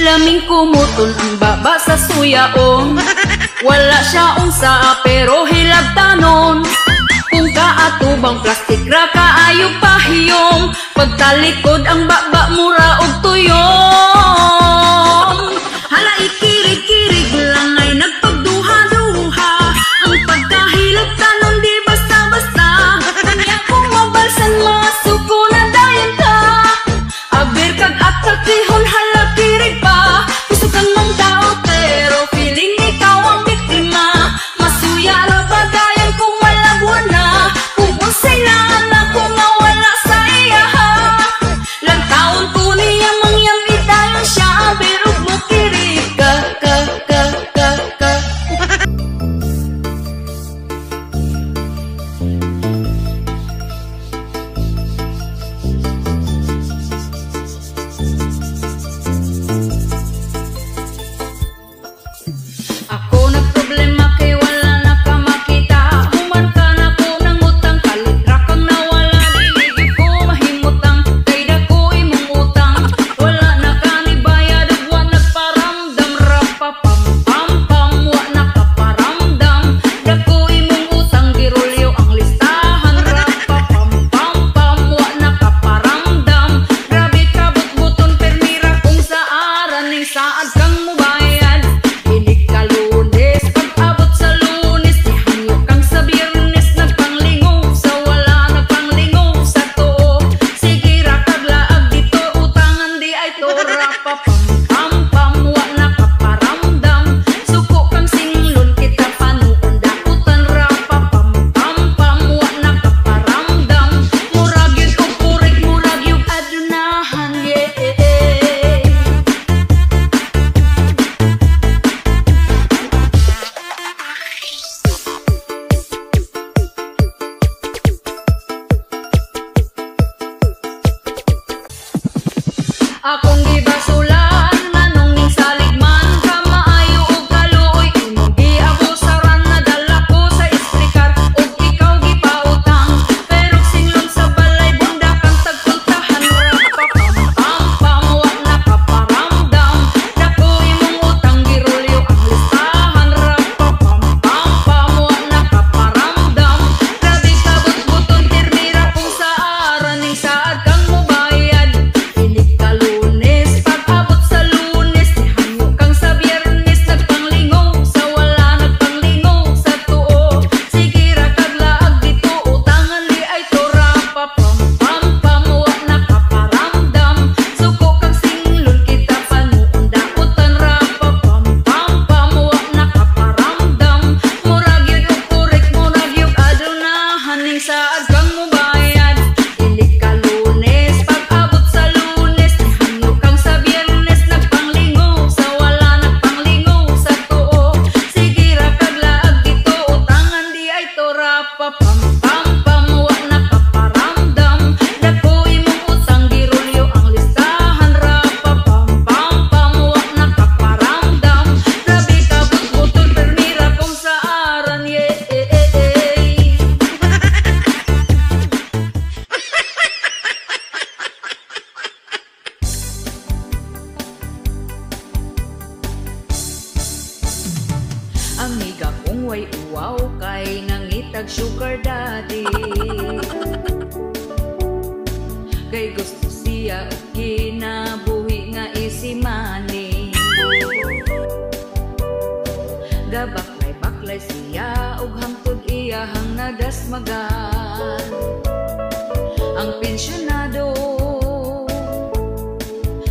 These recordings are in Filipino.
Laming kumuton ang baba sa suyaon. Wala siya unsa pero hilabtanon. Kung kaatubang plastik ra kaayog pahiyom, pagtalikod ang baba mura og tuyon. Hala ikirig-kirig lang ay nagpagduha-duha. Ang pagkahilabtanon di basta-basta. Kanya kung mabalsan masuko na dayon ka. Aber kag atakihon hala kirig pa. Gusto kang mang tao pero feeling ikaw ang biktima. Masuya ra ba dayon kung malabon na. Kung unsay lang ako nga wala sa iya ha. Lang taon ko niya mangyami dayon siya. Aber ug mo kirig ka. Ako na problema kay wala na ka makita. Human ka na ko ng utang, kalitra kang nawala. Dili ko mahimutang, kay dako imong utang. Wala na ka ni bayad, wa nagparamdam. Rapa-pam-pam-pam, wa nakaparamdam. Dako imong utang, girolyo ang listahan. Rapa-pam-pam-pam, wa nakaparamdam. Grabe ka but-buton, permira kung sa aran ning saad kang mubayad. Inig ka Lunes, pag-abot sa Lunes, ihanyo kang sa Biyernes, nagpanglingaw sa wala, nagpanglingaw sa too. Sige ra kag laag dito, utangan di ay to. Rapa-pam-pam-pam, wa nakaparamdam. Suko kang singlon, kita panuon dakutan. Rapa-pam-pam-pam, wa nakaparamdam. Murag yun o purik, murag yung adunahan, yeah. Akong gibasulan, manong ning saligman. Kamaayo og kaluoy, imong giabusaran. Nadala ko sa isprikar, og ikaw gipautang. Pero singlon sa balay, bunda kang tagkultahan. Rapa-pam-pam-pam, wa nakaparamdam. Dako imong utang, girolyo ang listahan. Rapa-pam-pam-pam, wa nakaparamdam. Grabe ka but-buton, tirmira kung sa aran ning saad kang mubayad. Inig ka Lunes, pag-abot sa Lunes, ihanyo kang sa Biyernes, nagpanglingaw sa wala, nagpanglingaw sa tuo. Sige ra kag laag dito, utangan di ay to. Rapa-pam-pam-pam, wa nakaparamdam. Suko kang singlon, kita panuon dakutan. Rapa-pam-pam-pam, wa nakaparamdam. Murag yun og purik, murag yung adunahan ning saad kang mubayad. Inig ka Lunes, pag-abot sa Lunes, ihanyo kang sa Biyernes, nagpanglingaw sa wala, nagpanglingaw sa tuo. Sige ra kag laag dito, utangan di ay to. Rapa-pam-pam-pam, wa nakaparamdam. Dako imong utang, girolyo ang listahan. Rapa-pam-pam-pam, wa nakaparamdam. Grabe ka but-buton, permira kung sa aran, yeah. Amiga kong way uwaw kay nangitag sugar daddy. Kay gusto siya og kinabuhi nga easy money. Gabaklay-baklay siya og hangtod iyahang nadasmagan. Ang pensyonado,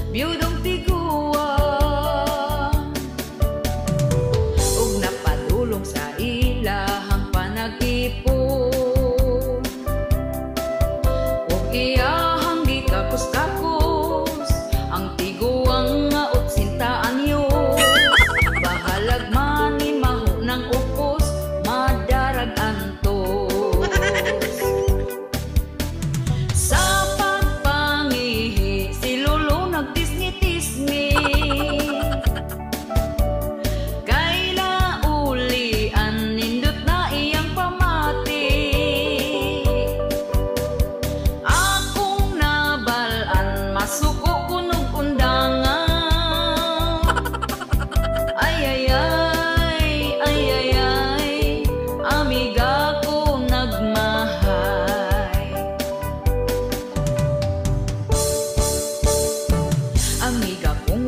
biyudong tiguan, ug napadulong sa ilahang panag-ipon. Ug iyahang gikakos-kakos ang tiguang nga utsintaan yo. Bahalag man ni maho ng upos, madarag antos.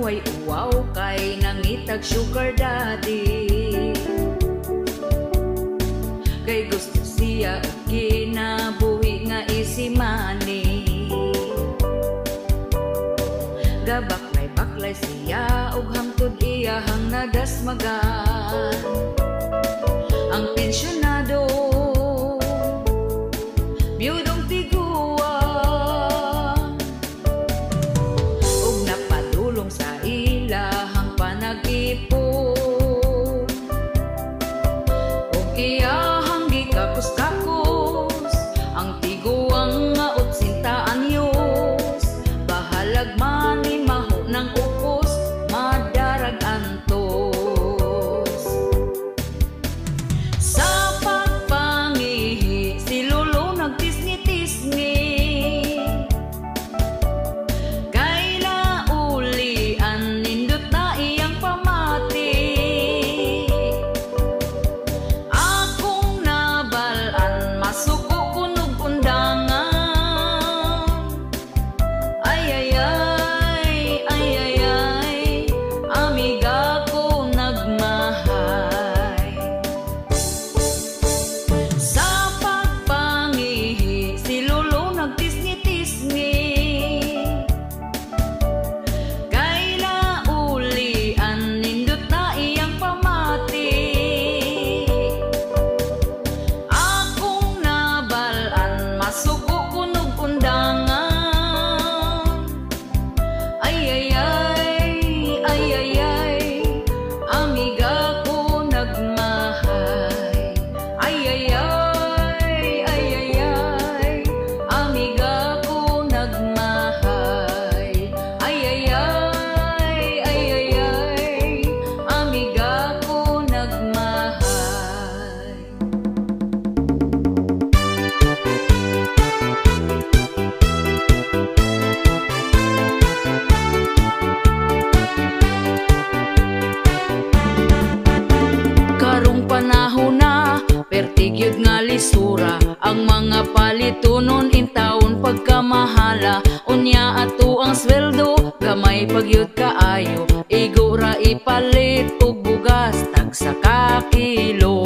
way uwaw kay nangitag sugar daddy. Kay gusto siya og kinabuhi nga easy money. Gabaklay-baklay siya og hangtod iyahang nadasmagan. Ang pensyonado biyudong tiguwa og napadulong sa ilahang panag-ipon. Og iyahang gikakos-kakos ang tiguang nga 80 anyos. Bahalag man ni maho ng ukos, madarag antos. Sa pagpangihi si Lolo nagtisngi-tisngi. Kaila ulian nindot na iyang pamati. Akong nabalaan masuko kunog undangan. Ay ay ay, ay ay ay, amiga ko nagmahay. Sa pagpangihi si Lolo nagtisngi-tisngi. Kaila ulian nindot na iyang pamati. Akong nabalaan masuko kunog undangan. Ay ay ay, ay ay ay, amiga ko nagmahay. Ay ay ay, ay ay ay, amiga ko nagmahay. Ay ay ay, ay ay ay, amiga ko nagmahay. Karong panahon na pertigyud nga lisura ang mga palitunon in taon pagkamahala. Unya ato ang sweldo gamay pagyud kaayo. Igo ra ipalit og bugas tagsa ka kilo.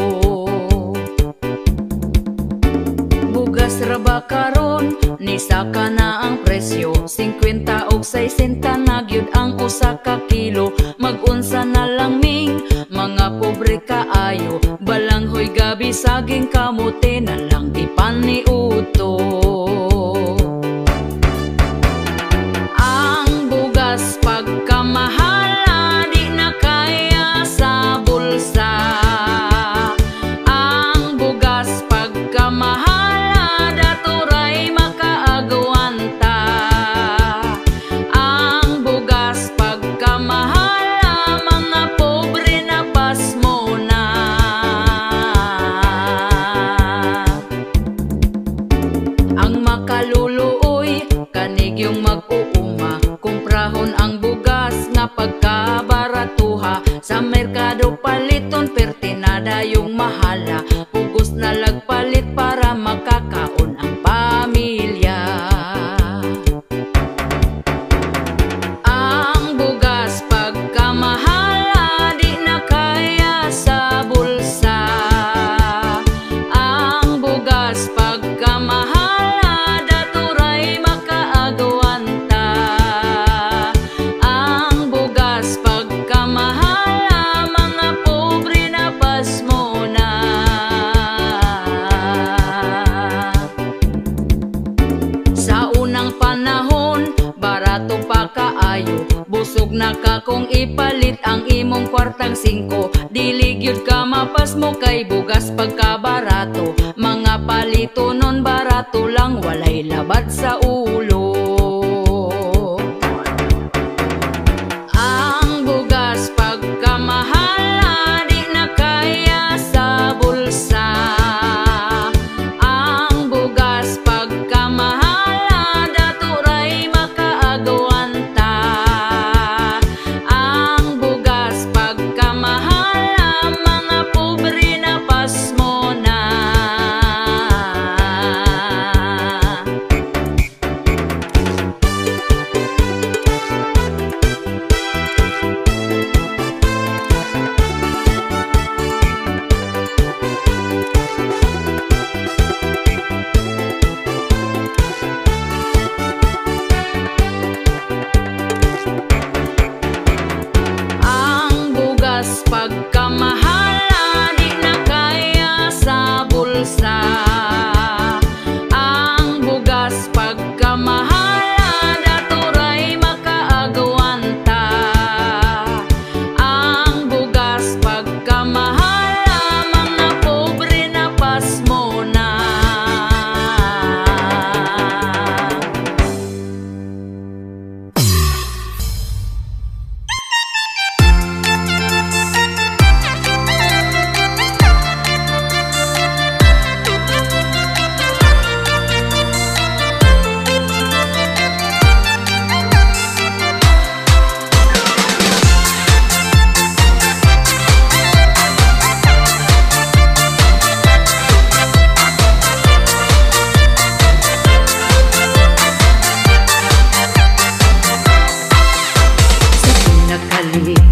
Bugas ra ba karon ni saka na ang presyo. 50 og 60 na gyud ang usa ka kilo. Mag-unsa na lang ming mga pobre kaayo. Balanghoy gabi saging kamote na lang ipaniuto. Ang bugas pagkamahala di na kaya sa bulsa. Ang bugas pagkamahala daturay makaagwanta. Ang bugas pagkamahala mga pobre na pasmo na. Ang makaluluoy kanig yung mag-uuma. Kumprahon ang bugas nga pagkabaratuha. Sa merkado paliton pertinada yung mahala. Pugos na lagpalit para makakaon ang pamilya. Ang bugas pagkamahala di na kaya sa bulsa. Ang bugas pagkamahala daturay makaagwanta. Ang bugas pagkamahala mga pobre na pasmo na. Sa unang panahon barato pa kaayo. Busog na ka kung ipalit ang imong kwartang 5. Dili gyud ka mapasmo kay bugas pagkabarato. Mga palito non barato lang walay labad sa ulo. Ang bugas pagkamahala di na kaya sa bulsa. Ang bugas pagkamahala daturay makaagwanta. Ang bugas pagkamahala mga pobre na pasmo na. bugas pagkamahala di na kaya sa bulsa. Ang bugas pagkamahala daturay makaagawanta. Ang bugas pagkamahala mga pobre na pasmo na.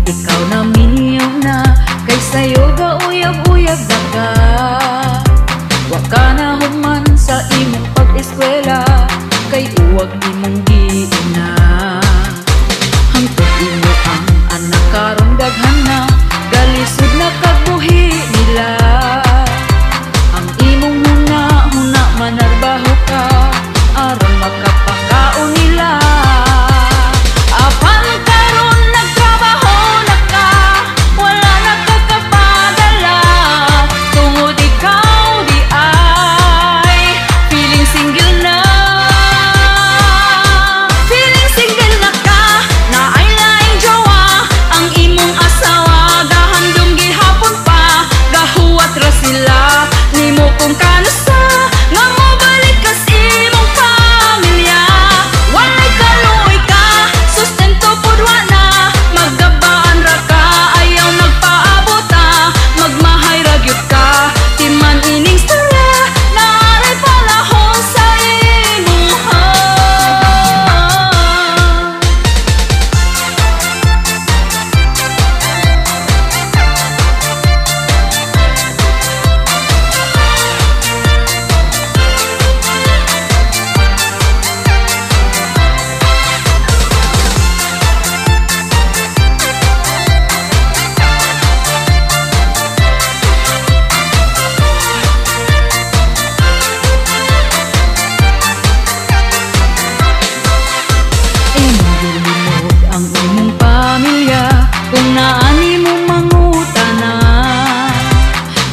Ikaw na miyaw na, kay sayo ga uyab-uyab na ka. Wa ka na human sa imong pag-eskwela, kay uwag imong giina. Hangtod imo ang anak karon daghan na, galisod na kagbuhi nila. Ang imong huna manarbaho ka, aron makapakaon nila.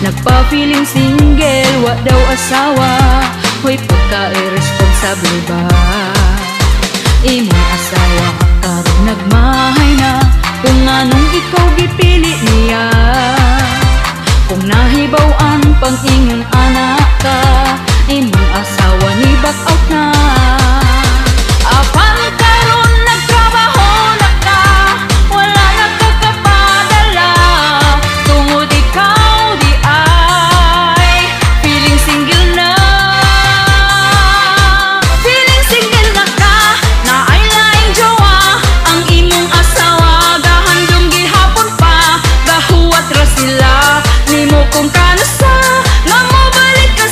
Nagpa-feeling single, wa daw asawa, hoy pagka-irresponsible ba? Imong asawa karon nagmahay na, kung anong ikaw gipili niya. Kung nahibaw-an pang ingon anak ka, imong asawa ni back out na. Apan karon nagtrabaho na ka, wala na kakapadala, tungod ikaw di ay feeling single na. Feeling single na ka, na ay laing jowa, ang imong asawa gahandom gihapon pa, gahuwat ra sila nimo kung kanusa, nga mobalik ka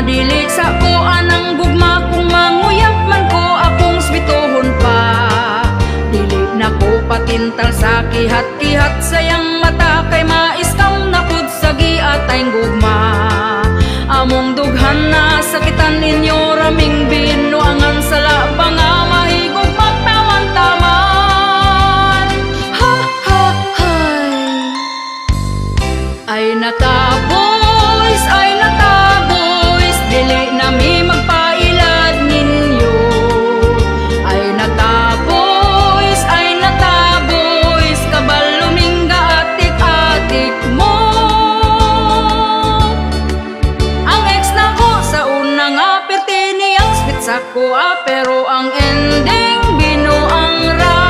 dili sa ko anang gugma kung manguyap man ko akong switohon pa. Dili na ko patintal sa kihat-kihat sayang mata kay maiskaw na pud sa giatay gugma. Among dughan na sakitan ninyo raming binuangan sa labang nga mahigog magtawan-taman. Ha ha hay. Ay nataboys, dili na mi magpailad ninyo. Ay nataboys, kabaluming atik-atik mo. Ang ex na ko sa unang aperte niyang spit sa ko pero ang ending binuang ra.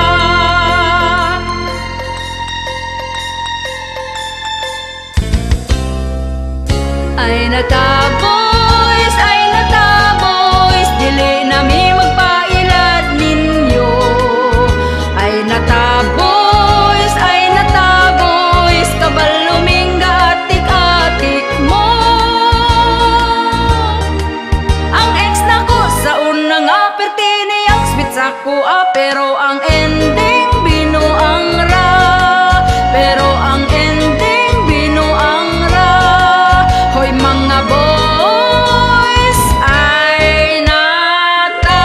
Ay nataboys, dili na mi magpailad ninyo. Ay nataboys, kabaluming atik-atik mo. Ang ex na ko sa unang aperte niyang spit sa ko pero ang ending binuang ra. Pero ang ending binuang ra. Hoy mga boys, ay nata.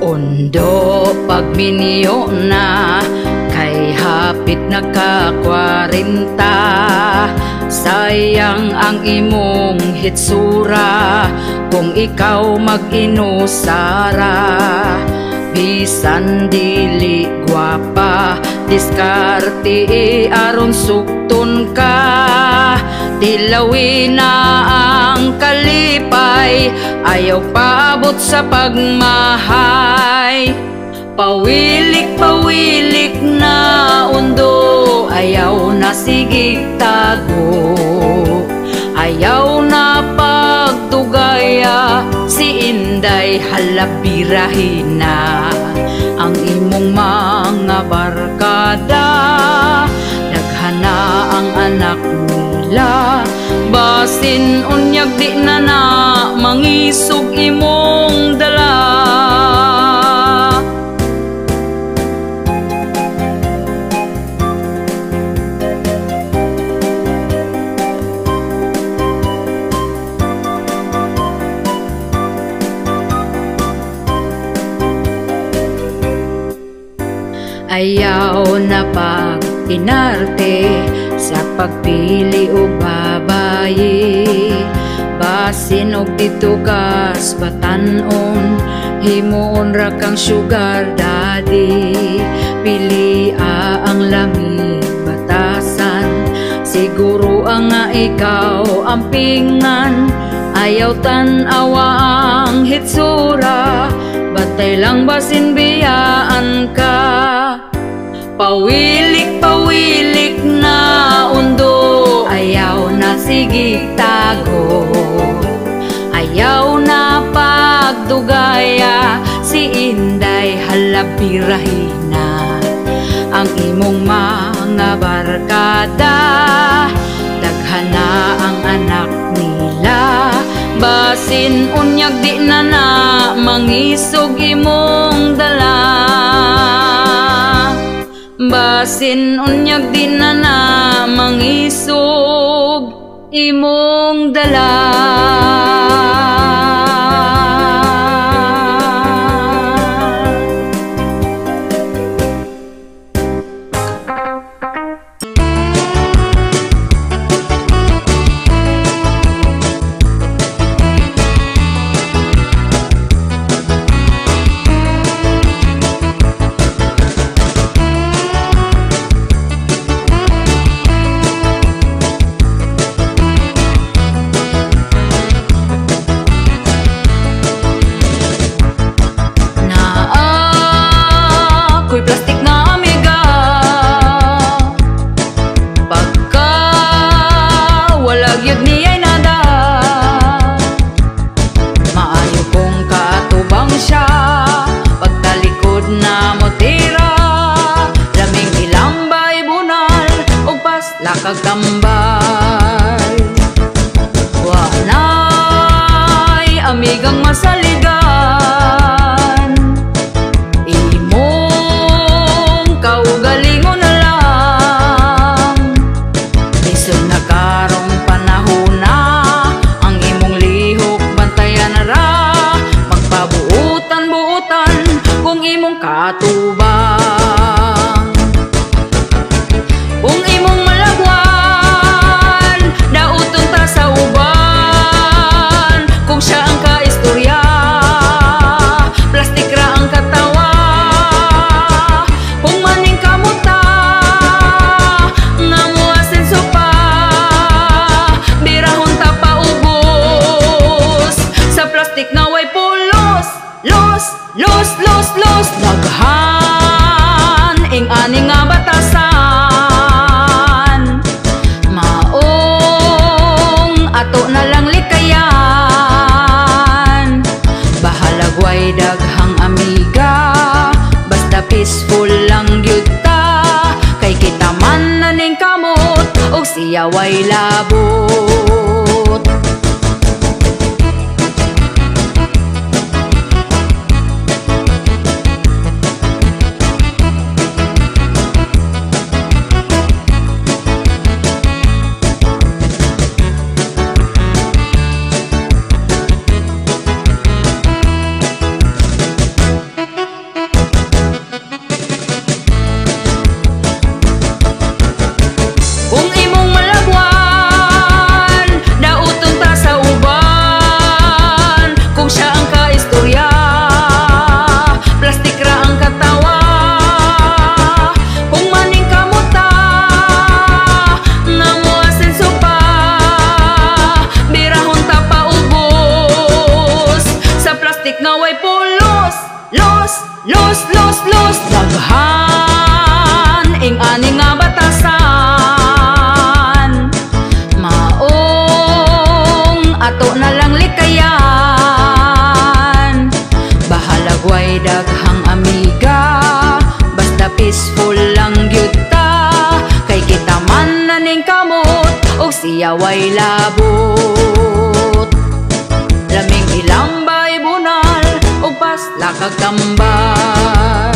Undo pagminiyo na kay hapit na ka 40. Sayang ang imong hitsura kung ikaw mag-inusara. Bisan dili gwapa, diskarte aron sukton ka. Tilawin na ang kalipay, ayaw paabot sa pagmahay. Pawilik na undo, ayaw na sigig tago. Ayaw na pagdugaya, si Inday halabirahin na. Ang imong mga barkada, naghana ang anak nila. Basin unyag di na mangisog imong dala. Ayaw na pag-inarte sa pagpili o babayi. Basin og dito kas batanon, himuon ra kang sugar daddy. Pili ang lamig batasan, siguro ang nga ikaw ang pingan. Ayaw tan-awa ang hitsura, batay lang basin biyaan ka. Pawilik na undo, ayaw na sigig tago. Ayaw na pagdugaya, si Inday halabirahin na. Ang imong mga barkada, daghana ang anak nila. Basin unyag di na mangisog imong dala. Basin unyag di na mangisog imong dala. way labot. Kung imong malabwan, daoton ta sa uban. Kung siya ang kaistorya, plastik ra ang katawa. Kung maning kamuta, namuasenso pa, birahon ta paubos. Sa plastik nga way pulos, los, daghan ing ani nga batasan. Maong ato na lang likayan, bahalag way daghang amiga, basta peaceful lang gyud ta. Kay kita man naning kamot, og siya way labot. Laming ilambay bunal, og pasla kag tambal.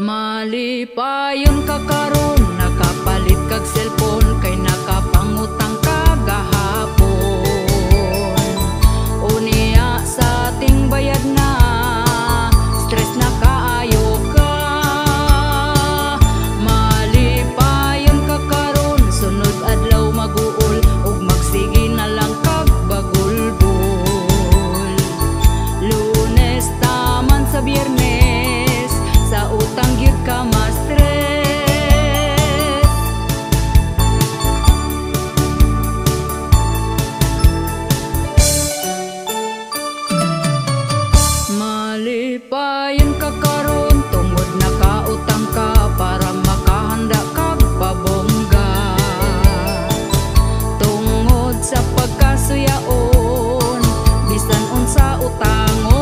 Malipayon ka karon, nakapalit kag cellphone, kay nakapangutang ka gahapon. Unya sa ating bayad na, stress na kaayo ka. Malipayon ka karon, sunod adlaw maguol, ug magsige na lang kag bagulbol. Lunes taman sa Biyernes, sa utang gyud ka ma-stress. Malipayon ka karon, tungod nakautang ka para makahanda kag pabongga. Tungod sa pagkasuyaon, bisan unsa utangon.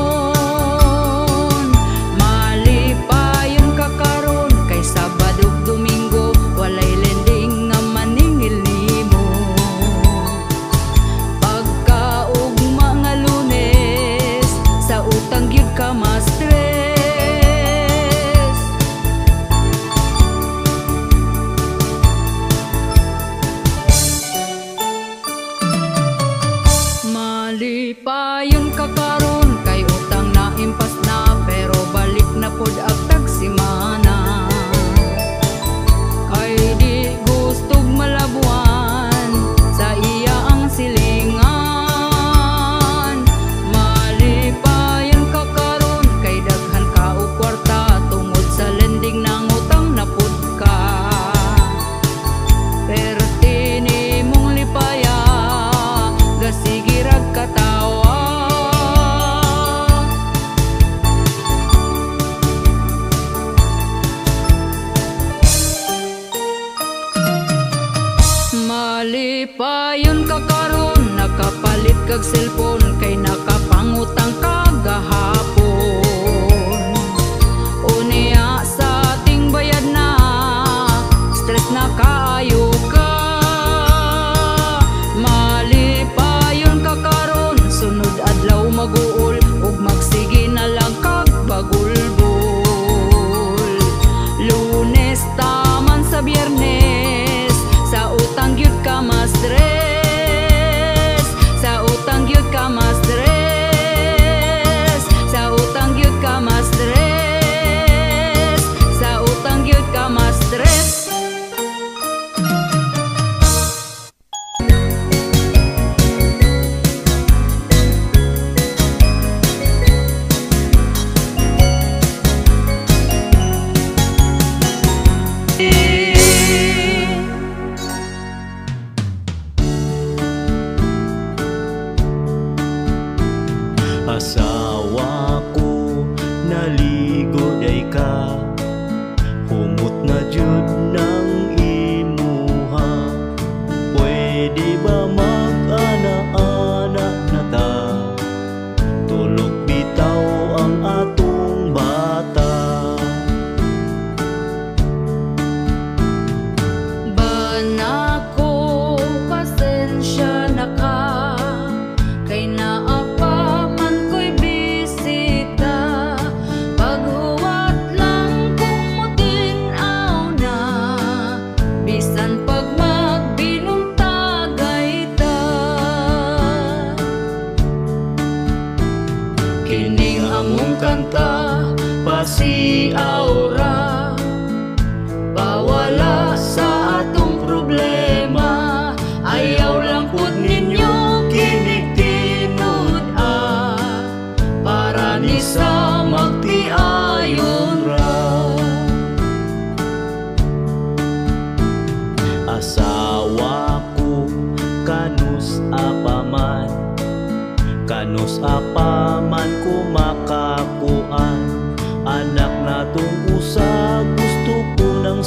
Malipayon ka karon, kay Sabado ug Domingo, walay lending nga maningil nimo. Pagkaugma nga Lunes, sa utang gyud ka ma-stress. Malipayon ka karon, kay utang na impas na, pero balik na pod agtag simana. Kay di gustog malabuan, sa iya ang silingan. Malipayon ka karon, kay daghan ka og kwarta, tungod sa lending nang utang na pod ka. Perti nimong lipaya, gasige rag katawa. Malipayon ka karon, nakapalit kag cellphone, kay nakapangutang ka gahapon. Unya sa ating bayad na, stress na kaayo ka. Malipayon ka karon, sunod adlaw maguol, ug magsige na lang kag bagulbol. Lunes taman sa Biyernes, sa utang gyud ka ma-stress. Sa utang gyud ka ma-stress. Sa utang gyud ka ma-stress. Sa utang gyud ka ma-stress. Asawa ko naligo day ka, humot na jud ng imuha. Pwede ba mag-ana-ana na ta, tulog bitaw ang atong bata.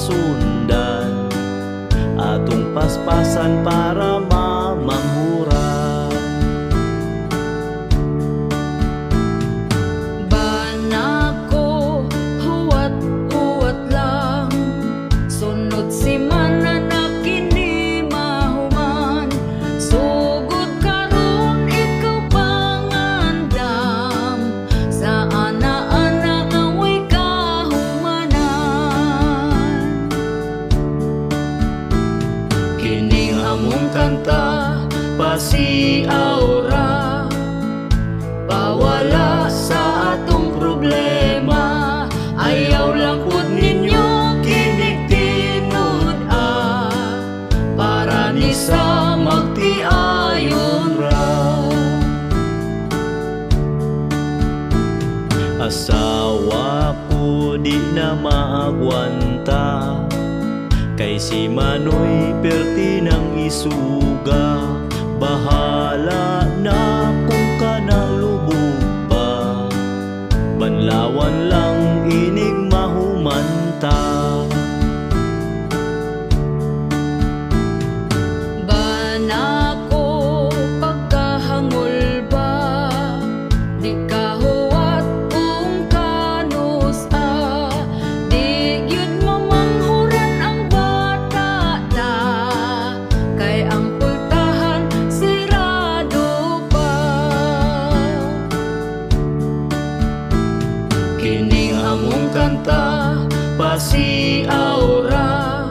masundan, atong paspasan para mamanghura. Banako, huwat-huwat lang, sunod si mana na kini mahuman. Sugod karon ikaw pangandam, sa ana-ana away kahumanan. Kining among kanta, pasiaura, pawala sa atong problema. Ayaw lang pud ninyo kinig tinud para ni sa magtiayon ra. Asawa ko di na maagwanta, kay si Manoy perti ng isuga. Bahala na kung kanalubog pa, banlawan lang inig mahumanta. Banako, pagkahangol ba, di kahuwat kung kanus di yun mamanghuran ang bata na, kay ang pultahan sirado pa. Kining among kanta, pasiaura,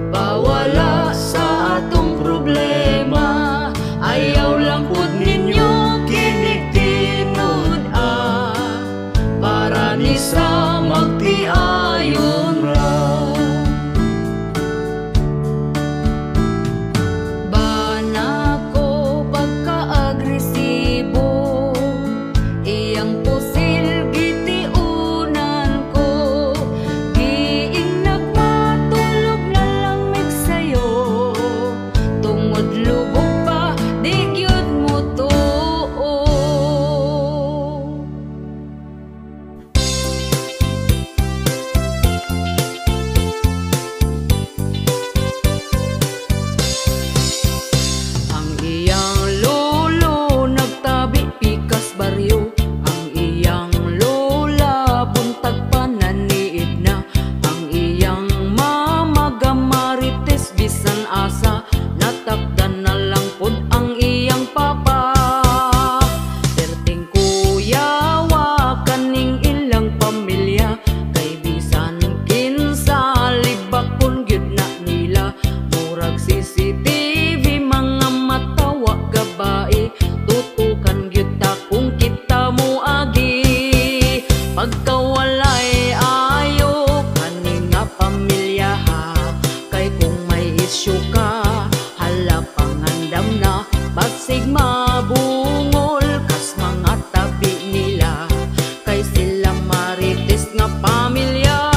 pawala sa atong problema. Ayaw lang pud ninyo kinig tinud para ni sa magtiayon ra. Banako, pagka-agresibo, iyang pusil gitiunan ko. Giing nagmatulog na lamig sa'yo, tungod lubog pa, di gyud mo tuo. Ang iyang lolo nagtabi pikas baryo, ang iyang lola buntag pananiid na, ang iyang mama gamarites bisan asa, natakdan na lang pud ang iyang papa. Perting kuyawa kaning ilang pamilya, kay bisan kinsa libakon gyud na nila. Murag CCTV mga matawa gabae, tutukan gyud ta kung kita mo agi. Pagkawalay ayo kaning nga pamilya ha, kay kung may isyu ka, hala pangandam na, basig mabungol kas mga tabi nila, kay sila marites nga pamilya.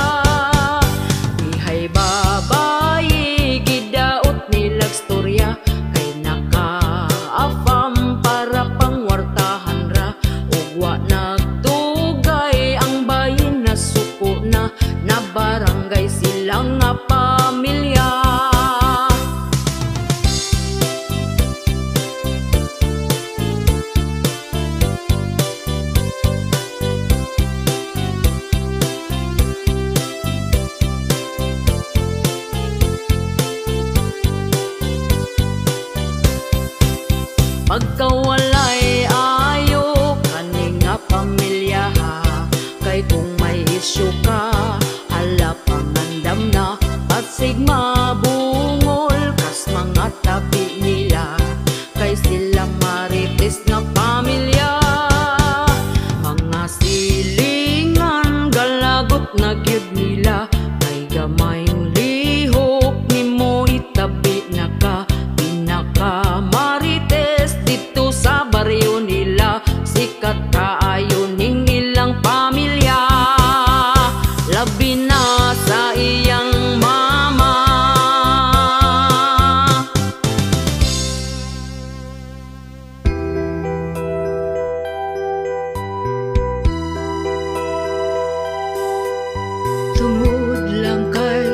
Ihay babayi gidaot nilag storya, kay naka-afam para pangwartahan ra, ugwa nagtugay ang bayin na suko na barangay sila nga pamilya. Pagkawalay ayo kaning nga pamilya ha, kay kung may isyu ka, hala pangandam na, basig mabungol kas mga tabi nila, kay sila marites nga pamilya. Mga silingan galagot na gyud nila, kay gamayng lihok nimo itabi na ka. Pinaka marites dito sa baryo nila, sikat kaayo ning ilang pamilya, labi na sa iyang mama. Tungod lang kay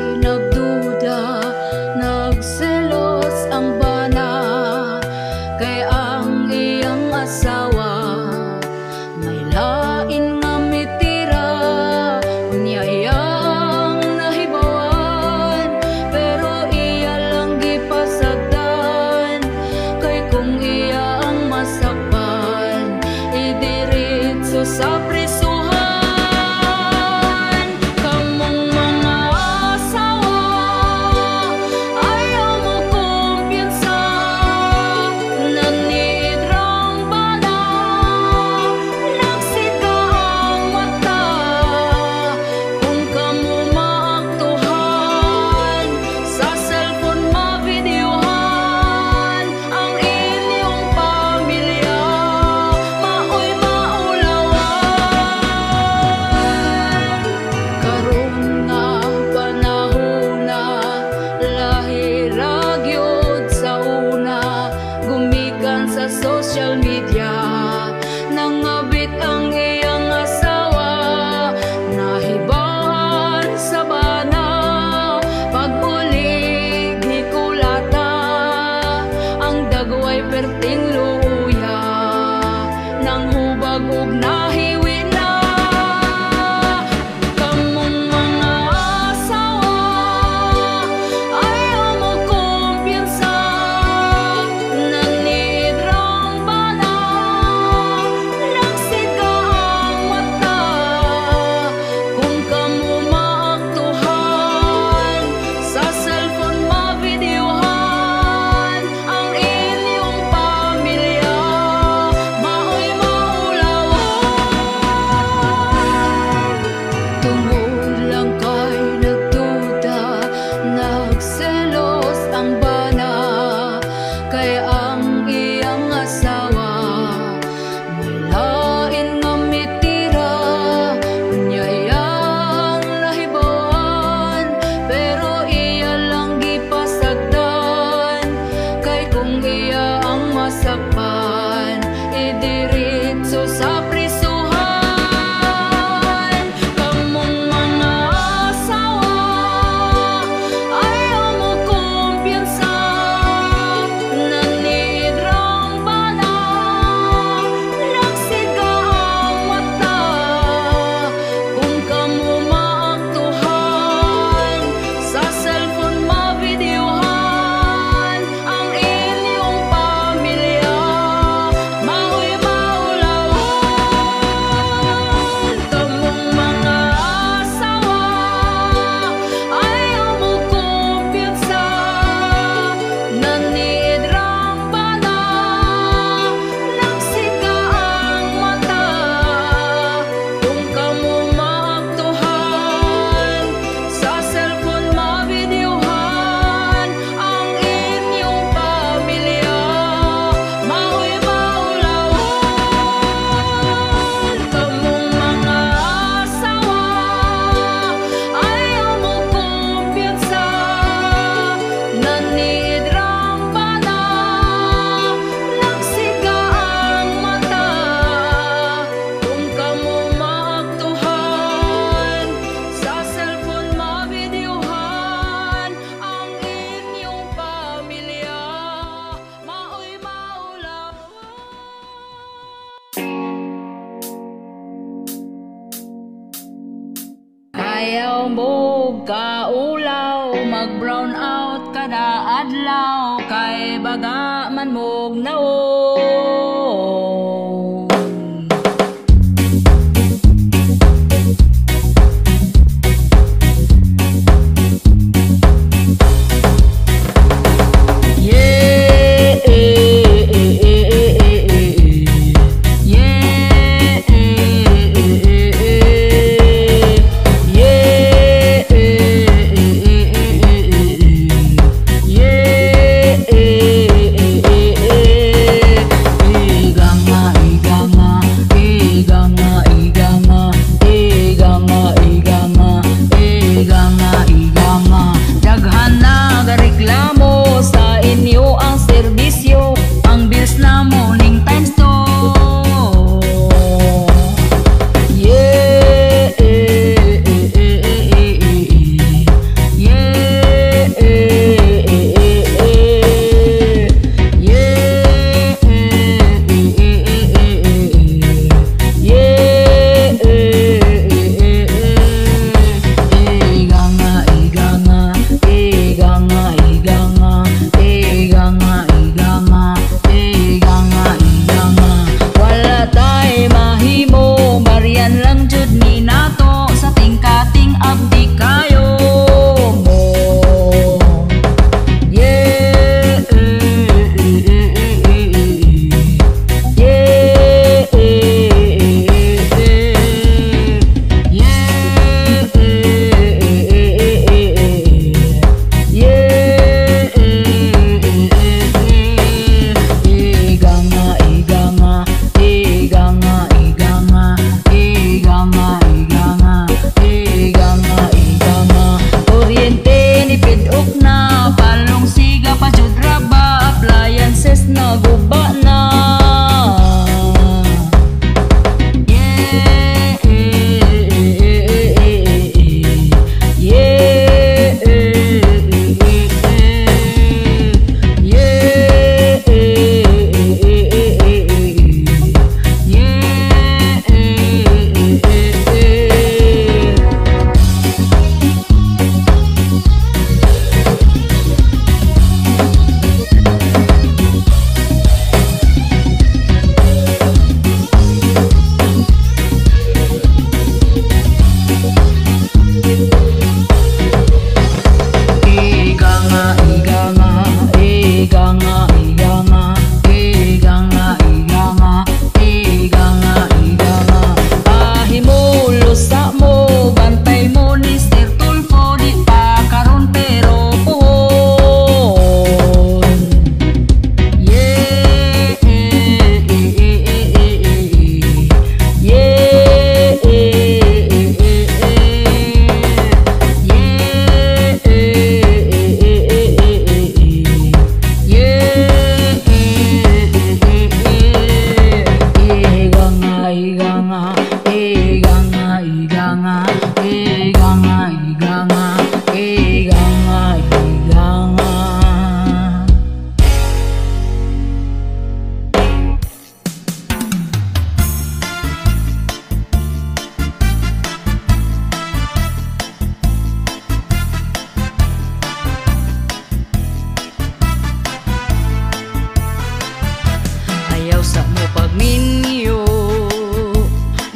kaulaw, mag brown out kada adlaw, kay baga man mog naon.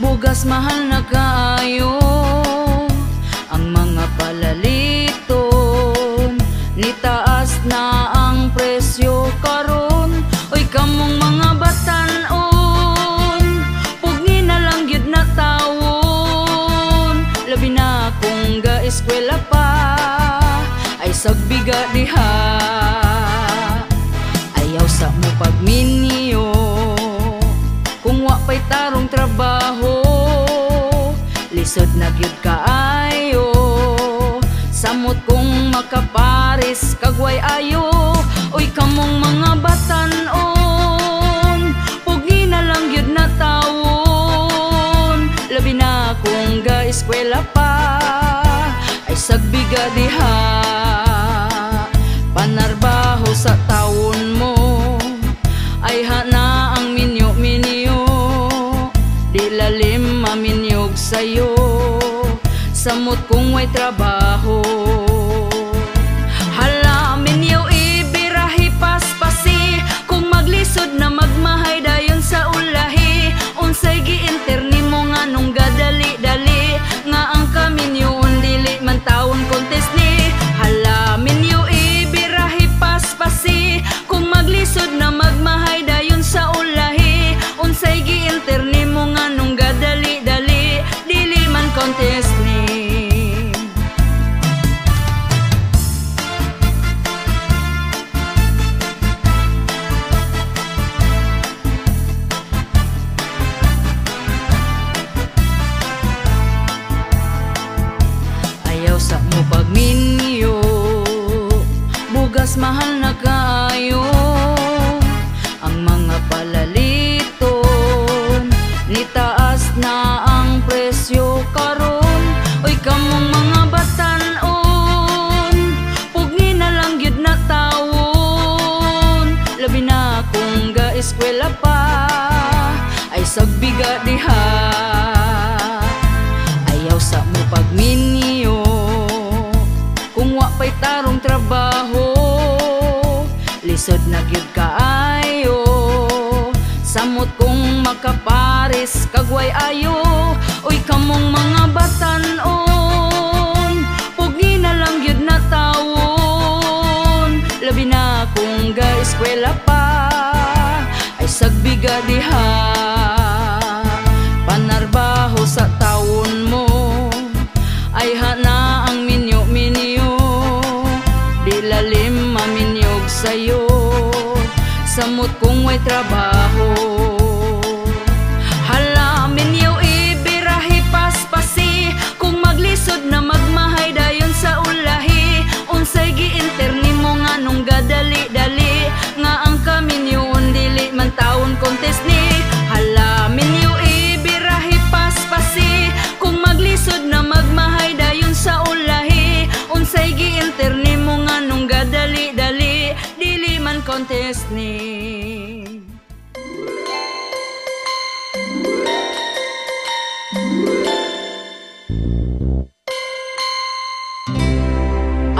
Bugas mahal na kaayo ang mga palaliton, nitaas na ang presyo karon. Oy kamong mga batan-on, pugni na lang gyud na tawon. Labi na kung ga-eskwela pa, ay sagbiga diha. Ayaw sa mo pagminyo kung wa pa'y tarong trabaho, lisod na gyud kaayo. Samot kung makaparis kagway ayo. Oy kamong mga batan-on, pugi na lang gyud na tawon. Labi na kung ga-eskwela pa, ay sagbiga diha. Panarbaho sa tawon mo, ay hana ang minyo-minyo, di lalim maminyog sayo. Samot kung way trabaho, sa mo pagminyo, bugas mahal na kayo. Ang mga palaliton, nitaas na ang presyo karon. Oy kamong mga batan-on, pugni na lang gyud na tawon. Labi na kung ga-eskwela pa, ay sagbiga diha. Ayaw sa mo pagminyo, kung wa pa'y tarong trabaho, lisod na gyud kaayo. Samot kung makaparis kagway ayo. Oy kamong mga batan-on, pugni na lang gyud na tawon. Labi na kung ga-eskwela pa, ay sagbiga diha. Panarbaho sa taon mo, ay hana ang minyo-minyo. Di lalim maminyog sa'yo, samot kung may trabaho. Hala minyo ibirahi paspasi, kung maglisod na magmahay dayon sa ulahi. Unsay gi-interni mo nga nung gadali-dali, nga ang kaminyoon dili man taon contest ni. Hala minyo ibirahi paspasi, kung maglisod na magmahay dayon sa ulahi. Unsay gi-interni mo nga nung gadali-dali, dili man contest ni.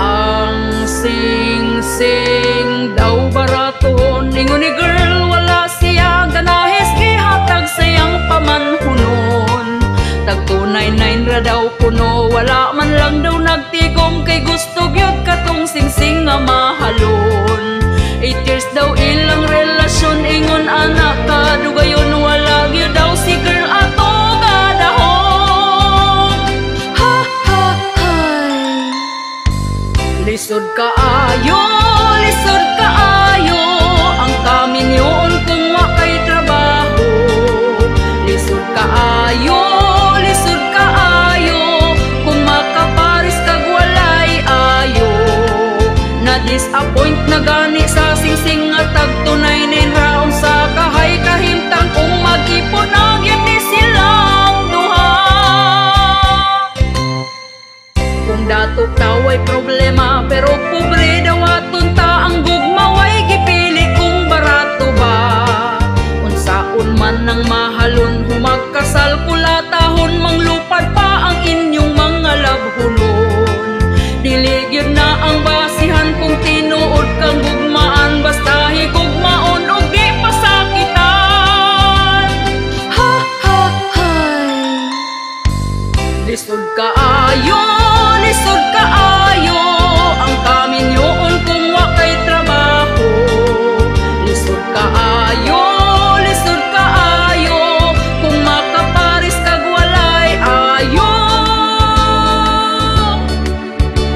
Ang sing-sing daw barato, ningon ni girl wala siya ganahes, gihatag sayang pamanhunon. Tag 299 ra daw kuno, wala man lang daw nagtigom, kay gusto gyud katong sing-sing nga mahalon. 8 years daw ilang relasyon, ingon anak ka dugayon, wala gyud daw si girl ato gadahon. Ha ha hay, lisod kaayo, lisod kaayo, ang kaminyoon kung wa kay trabaho. Lisod kaayo, lisod kaayo, kung makaparis kag walay ayo. Na-disappoint na gani sa sing-sing nga tag 299 raon sa kahay kahimtang, kung mag-ipon na gyud ni silang duha. Kung datok taway problema, pero pobre daw aton ta ang gugmaway gipili kung barato ba. Unsaon man ang mahalon, humagkasal kulatahon, manglupad pa ang inyong mga labhunon. Dili gyud na ang basihan kung tinuod kang gugmaan, basta higugmaon og di pasakitan. Ha ha hay, lisod kaayo, lisod kaayo, ang kaminyoon kung wa kay trabaho. Lisod kaayo, lisod kaayo, kung makaparis kag walay ayo.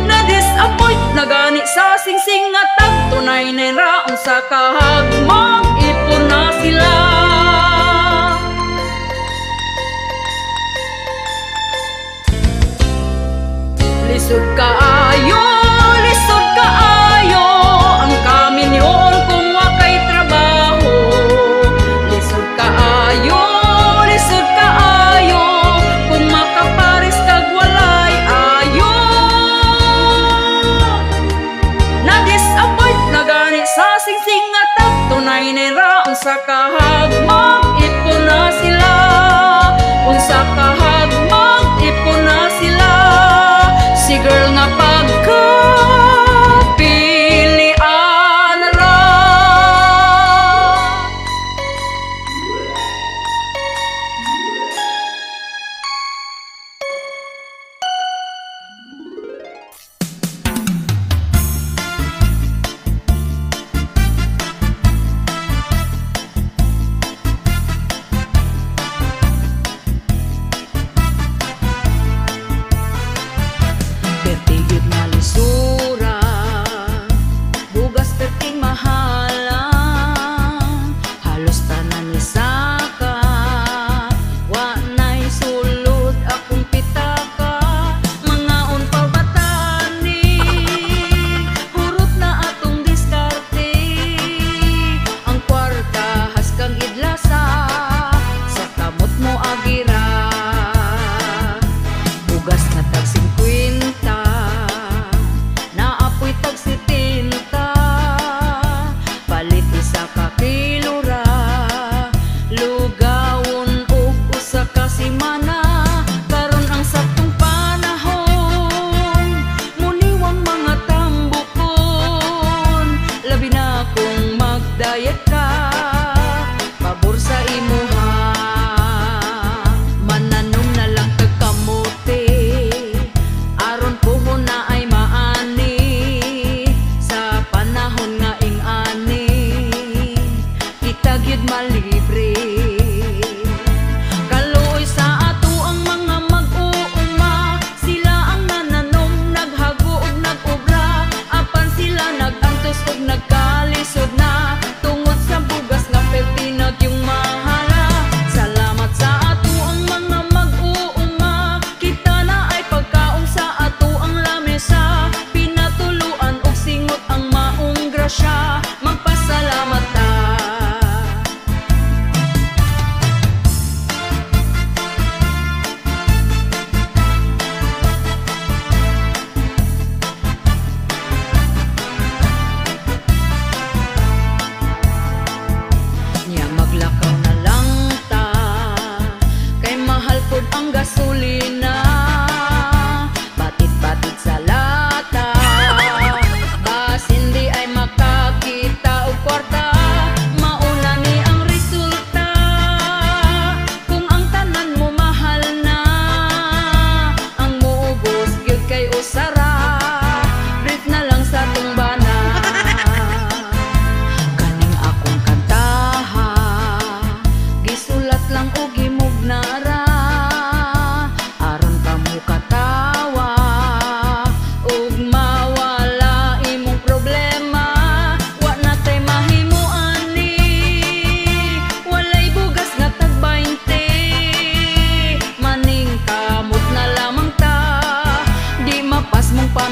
Na-disappoint na gani sa sing-sing nga tag 299 raon sa kahag, mag-ipon na sila. Lisod kaayo, lisod kaayo, ang kaminyoon kung wa kay trabaho. Lisod kaayo, lisod kaayo, kung makaparis kag walay ayo. Na-disappoint na gani sa sing-sing nga tag 299 raon sa kahag, mag-ipon na sila. Unsa kahag, mag-ipon na sila. Si girl nga pagkapilian ra.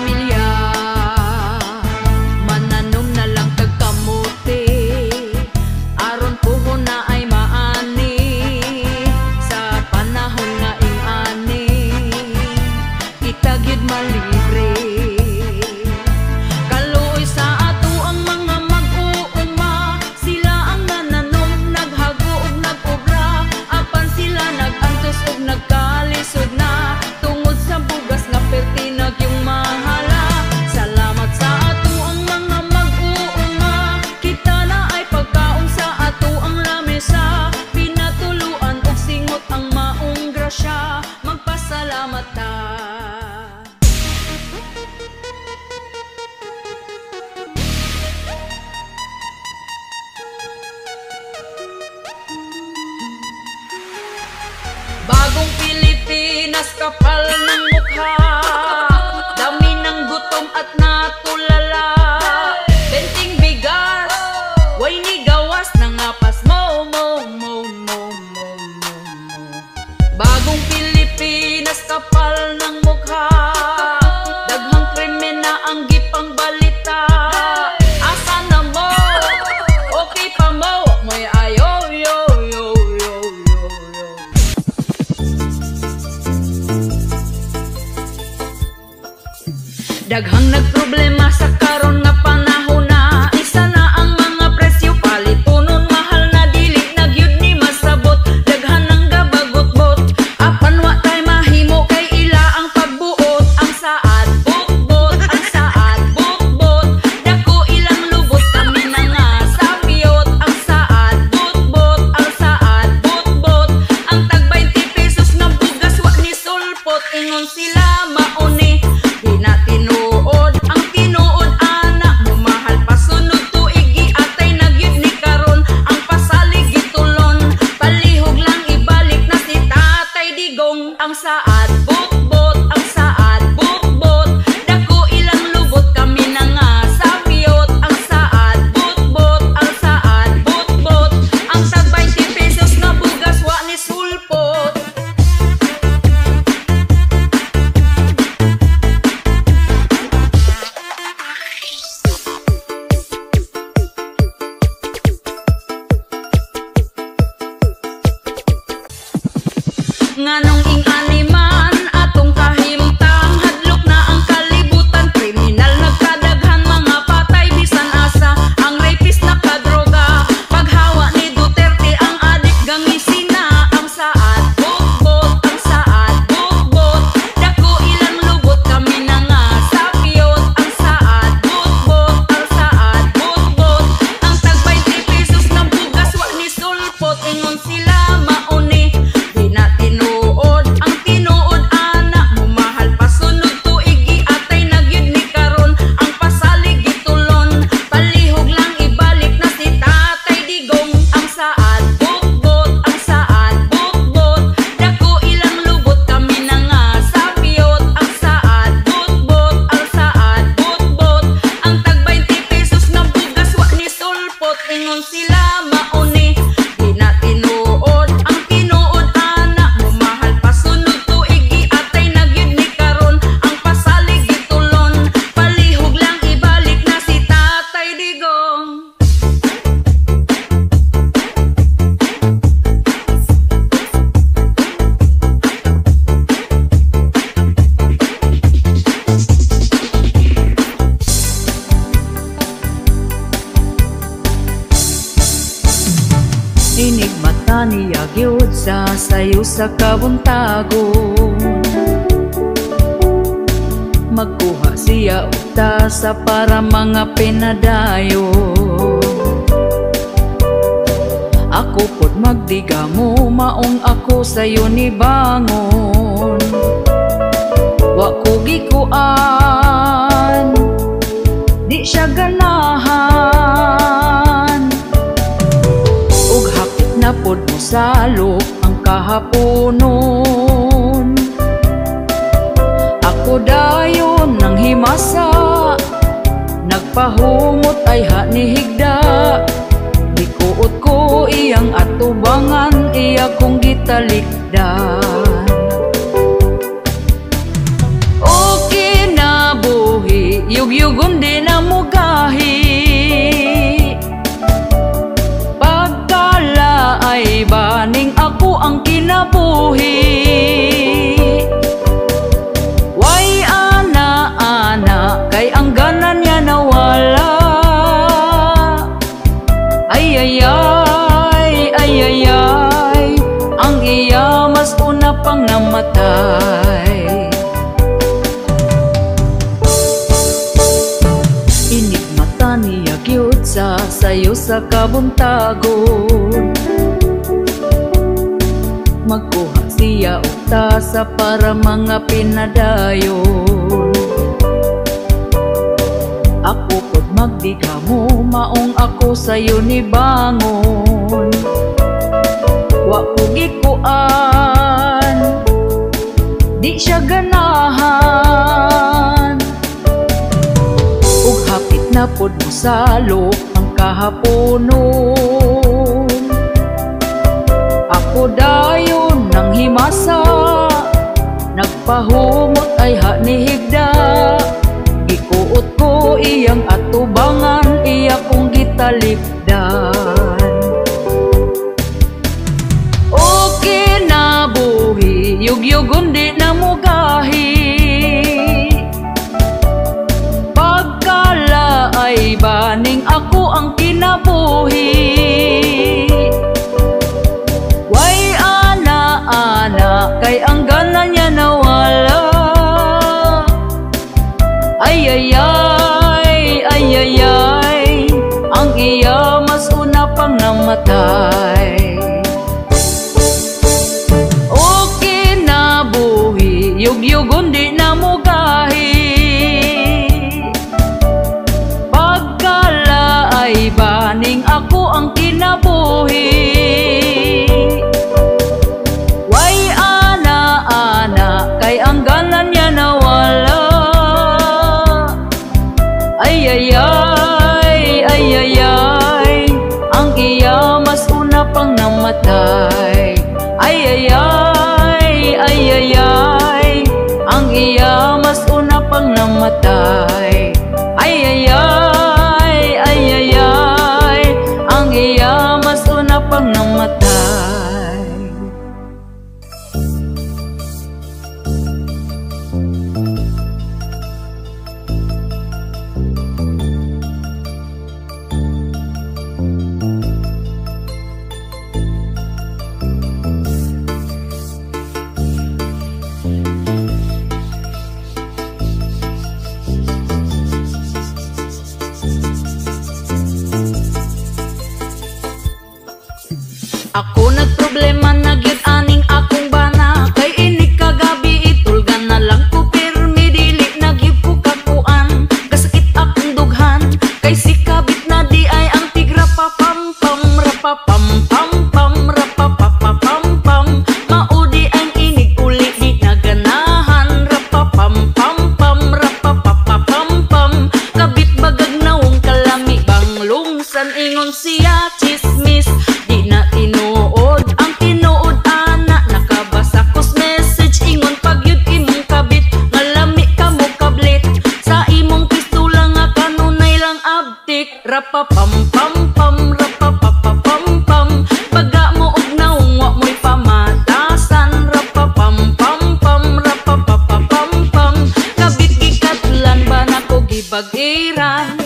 pamilya. Mananom na lang tagkamuti, aron puho na ay maani sa panahon nga ingani. Kita gyud malibre. Kaluoy sa ato ang mga mag-uuma, sila ang nananom, naghago ug nag-obra. Apan sila nag-antos ug nagkalisod na, tungod sa bugas nga perti nagyong mahala. Salamat sa ato ang mga mag-uuma, kita na ay pagkaon sa ato ang lamesa. Pinatuluan og singot ang maong grasya, magpasalamat ta. Bagong Pilipinas, kapal ng mukha, dami ng gutom at natulala. Benting bigas, way ni gawas ng apas mo. Bagong Pilipinas, kapal ng mukha, daghang krimen na ang gipang balita. Asa na mo? Okay pa mo? Mo'y ayo, yo. Daghang nagproblema sa karon nga panahon na, isa na ang mga presyo palitunon, mahal na dili na gyud ni masabot. Daghan ang gabagot-bot, apan wa tay mahimo kay ila ang pagbuot. Ang saad bukbot, ang saad bukbot, dako ilang lubot kami na nga sapiyot. Ang saad bukbot, ang saad bukbot, ang tag 20 pesos nga bugas wa ni sulpot. Ingon sila mauni, di na tinuod ang tinuod anak mo, mahal pasunod tuig atay nagyud ni karon. Ang pasalig gitulon, palihog lang ibalik na si Tatay Digong. Ang saad bukbot, ang saad bukbot, dako ilang lubot kami na nga sapiyot. Ang saad bukbot, ang saad bukbot, ang tag 20 pesos nga bugas wa ni sulpot. Nganong ingani man atong kahimtang, hadlok na ang kalibutan, kriminal nagkadaghan, mga patay bisan asa. Ang rapist nakadroga, paghawa ni Duterte ang adik gangisina. Ang saad bukbot, ang saad bukbot, dako ilang lubot kami na nga sapiyot. Ang saad bukbot, ang saad bukbot, ang tag 20 pesos ng bugas wa ni sulpot. Ingon sila mauni, di na tinuod ang tinuod anak mo, mahal pasunod tuig atay nagyud ni karon. Ang pasalig gitulon, palihog lang ibalik na si Tatay Digong. Ang saad bukbot, ang saad bukbot, dako ilang lubot kami na nga sapiyot. Ang saad bukbot, ang saad bukbot, ang tag 20 pesos ng bugas wa ni sulpot. Ingon sila mauni, di na tinuod ang tinuod anak mo, mahal pasunod tuig atay nagyud ni karon. Ang pasalig gitulon, palihog lang ibalik na si Tatay Digong. Inig mata niya gyud sa sayo sa kabuntagon, magkuha siya og tasa para mga pinadayon. Ako pod magdigamo, maong ako sayo ni bangon. Wa ko gikuan, di siya ganahan. Ug hapit na pod mo salok ang kahaponon. Ako dayon nang himasa, nagpahumot ay hanihigda. Dikuot ko iyang atubangan, iya kong gitalikdan. O kinabuhi sa'yo sa kabuntagon. Magkuha siya og tasa para mga pinadayon. Ako pod magdika mo, maong ako sa'yo ni bangon. Wa ko gikuan, di siya ganahan. Ug hapit na pod mo salo ang kahaponon. Ako dayon nang himasa, nagpahumot ay ha ni higda. Gikuot ko iyang atubangan, iya kong gitalikdan. O kinabuhi, yugyugon di na mugahi. Pagkala ay baning ako ang kinabuhi. Way ana-ana, kay ang gana niya nawala. Ay, ang iya mas una pang namatay. O kinabuhi, yugyugon di na mugahi. Pagkala ay baning ako ang kinabuhi. Way ana-ana, kay ang ganan niya nawala. Ay, ang iya mas una pang namatay. Ay, ang iya mas una pang namatay. Ay, ang iya mas una pang namatay. Ako nagproblema na gyud aning akong bana. Kay ini kagabi itulgan na lang ko pirmi, dili na gyud ko kakuan. Kasakit akong dughan, kay si kabit na di ay ang tigra pa pam pam rapa pam pam pam rapa pa pa pam pam. Maudi ang inig uli di na ganahan, rapa pam pam pam rapa pa pa pam pam. Kabit bagag nawong kalami banglungsan, ingon siya chismis. Di na tinuod, ang tinuod ana nakabasa kos message. Ingon pagyud imong kabit, ngalami ka mo kablit. Sa imong pistola nga kanunay lang abtik. Rapa pam pam pam, rapa pa pa pam pam. Baga mo og naong wa mo'y pamatasan. Rapa pam pam pam, rapa pa pa pam pam. Kabit gikatlan ba na ko gibag-iran.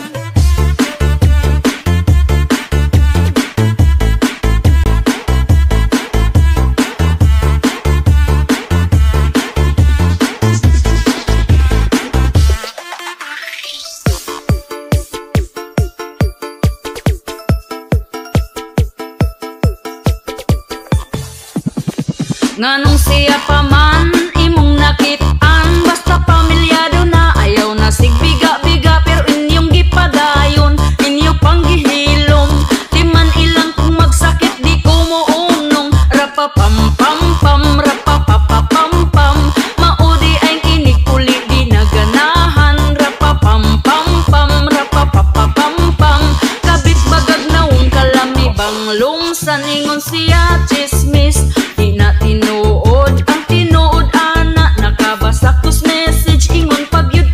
Nganong siya pa man imong nakit-an, basta pamilyado na, ayaw na sigbiga-biga. Pero inyong gipadayon, inyo pang gihilom. Di man ilang kung magsakit, di ko muunong. Rapa pam pam pam, rapa pa pa pam pam. Maudi ang inig uli di na ganahan. Rapa pam pam pam, rapa pa pa pam pam. Kabit bagag naong kalami banglungsan, ingon siya chismis. Di na tinuod, ang tinuod ana nakabasa kos message. Ingon pagyud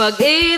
pag-ibig